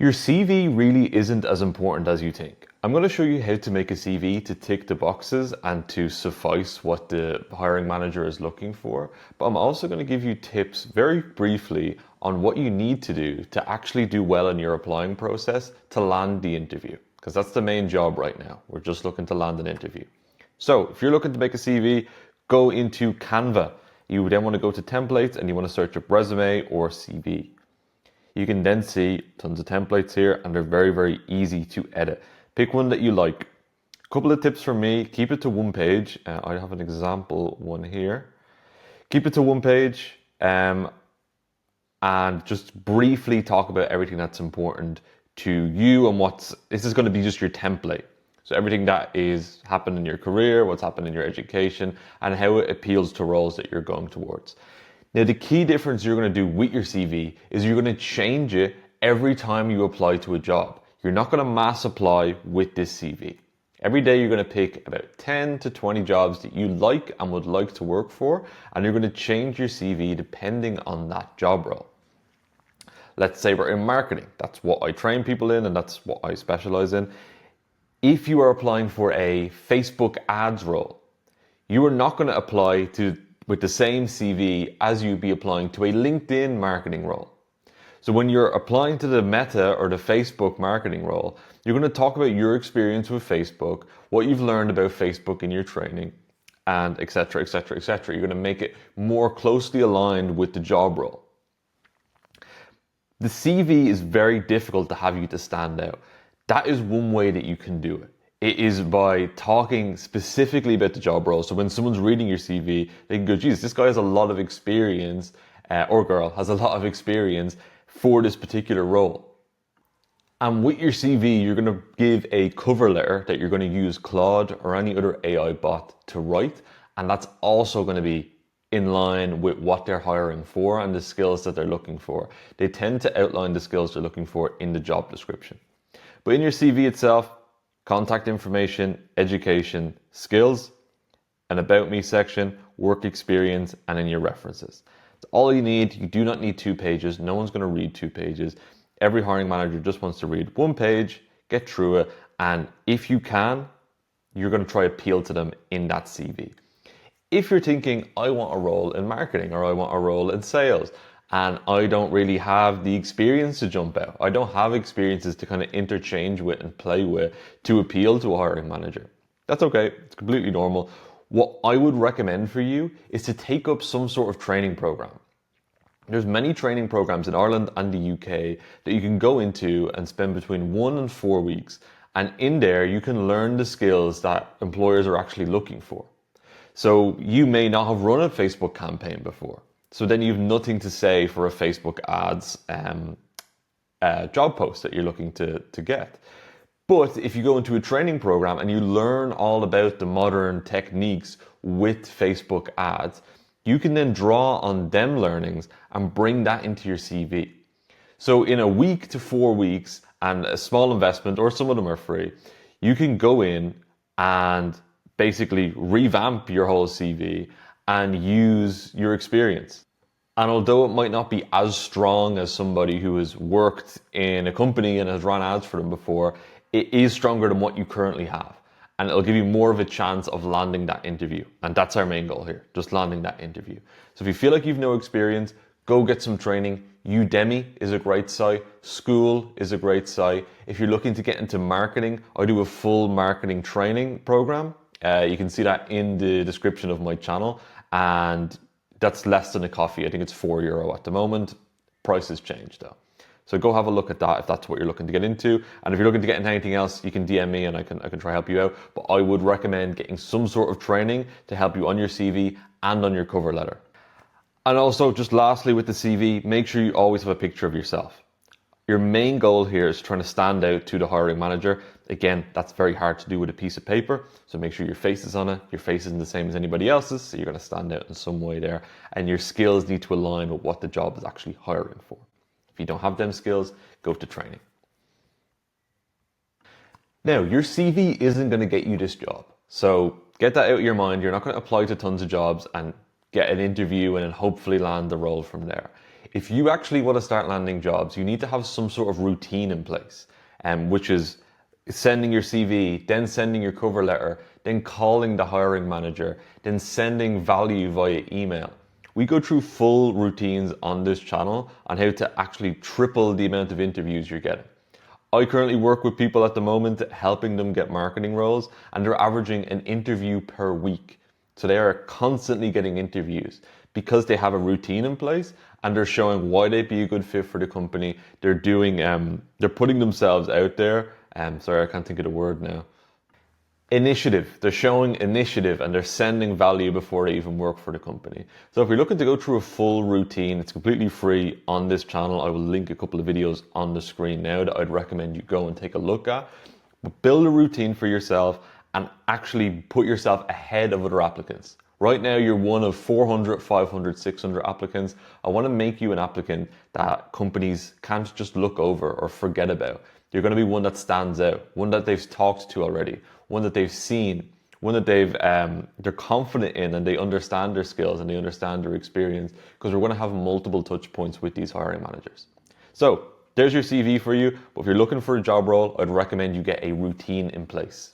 Your CV really isn't as important as you think. I'm going to show you how to make a CV to tick the boxes and to suffice what the hiring manager is looking for. But I'm also going to give you tips very briefly on what you need to do to actually do well in your applying process to land the interview. Because that's the main job right now. We're just looking to land an interview. So if you're looking to make a CV, go into Canva. You then want to go to templates and you want to search up resume or CV. You can then see tons of templates here and they're very, very easy to edit. Pick one that you like. A couple of tips from me, keep it to one page. I have an example one here. Keep it to one page and just briefly talk about everything that's important to you and this is going to be just your template. So everything that is happened in your career, what's happened in your education, and how it appeals to roles that you're going towards. Now, the key difference you're going to do with your CV is you're going to change it every time you apply to a job. You're not going to mass apply with this CV. Every day you're going to pick about 10 to 20 jobs that you like and would like to work for, and you're going to change your CV depending on that job role. Let's say we're in marketing. That's what I train people in and that's what I specialize in. If you are applying for a Facebook ads role, you are not going to apply with the same CV as you'd be applying to a LinkedIn marketing role. So when you're applying to the Meta or the Facebook marketing role, you're going to talk about your experience with Facebook, what you've learned about Facebook in your training, and etc., etc., etc. You're going to make it more closely aligned with the job role. The CV is very difficult to have you to stand out. That is one way that you can do it. It is by talking specifically about the job role. So when someone's reading your CV, they can go, geez, this guy has a lot of experience, or girl has a lot of experience for this particular role. And with your CV, you're going to give a cover letter that you're going to use Claude or any other AI bot to write. And that's also going to be in line with what they're hiring for and the skills that they're looking for. They tend to outline the skills they're looking for in the job description. But in your CV itself, contact information, education, skills, an about me section, work experience, and in your references. That's all you need. You do not need 2 pages. No one's going to read 2 pages. Every hiring manager just wants to read 1 page, get through it, and if you can, you're going to try appeal to them in that CV. If you're thinking, I want a role in marketing or I want a role in sales, and I don't really have the experience to jump out. I don't have experiences to kind of interchange with and play with to appeal to a hiring manager. That's okay. It's completely normal. What I would recommend for you is to take up some sort of training program. There's many training programs in Ireland and the UK that you can go into and spend between 1 and 4 weeks. And in there, you can learn the skills that employers are actually looking for. So you may not have run a Facebook campaign before. So then you've nothing to say for a Facebook ads job post that you're looking to get. But if you go into a training program and you learn all about the modern techniques with Facebook ads, you can then draw on them learnings and bring that into your CV. So in a week to 4 weeks and a small investment, or some of them are free, you can go in and basically revamp your whole CV and use your experience. And although it might not be as strong as somebody who has worked in a company and has run ads for them before, it is stronger than what you currently have. And it'll give you more of a chance of landing that interview. And that's our main goal here, just landing that interview. So if you feel like you've no experience, go get some training. Udemy is a great site. School is a great site. If you're looking to get into marketing, I do a full marketing training program. You can see that in the description of my channel, and that's less than a coffee. I think it's €4 at the moment. Prices change though. So go have a look at that if that's what you're looking to get into. And if you're looking to get into anything else, you can DM me and I can try to help you out. But I would recommend getting some sort of training to help you on your CV and on your cover letter. And also, just lastly with the CV, make sure you always have a picture of yourself. Your main goal here is trying to stand out to the hiring manager. Again, that's very hard to do with a piece of paper. So make sure your face is on it. Your face isn't the same as anybody else's. So you're going to stand out in some way there. And your skills need to align with what the job is actually hiring for. If you don't have them skills, go to training. Now, your CV isn't going to get you this job. So get that out of your mind. You're not going to apply to tons of jobs and get an interview and then hopefully land the role from there. If you actually want to start landing jobs, you need to have some sort of routine in place, which is sending your CV, then sending your cover letter, then calling the hiring manager, then sending value via email. We go through full routines on this channel on how to actually triple the amount of interviews you're getting. I currently work with people at the moment helping them get marketing roles, and they're averaging an interview per week. So they are constantly getting interviews because they have a routine in place and they're showing why they'd be a good fit for the company. They're putting themselves out there. Sorry, I can't think of the word now. Initiative. They're showing initiative and they're sending value before they even work for the company. So if you're looking to go through a full routine, it's completely free on this channel. I will link a couple of videos on the screen now that I'd recommend you go and take a look at. But build a routine for yourself and actually put yourself ahead of other applicants. Right now, you're one of 400, 500, 600 applicants. I want to make you an applicant that companies can't just look over or forget about. You're going to be one that stands out, one that they've talked to already, one that they've seen, one that they're confident in and they understand their skills and they understand their experience, because we're going to have multiple touch points with these hiring managers. So there's your CV for you. But if you're looking for a job role, I'd recommend you get a routine in place.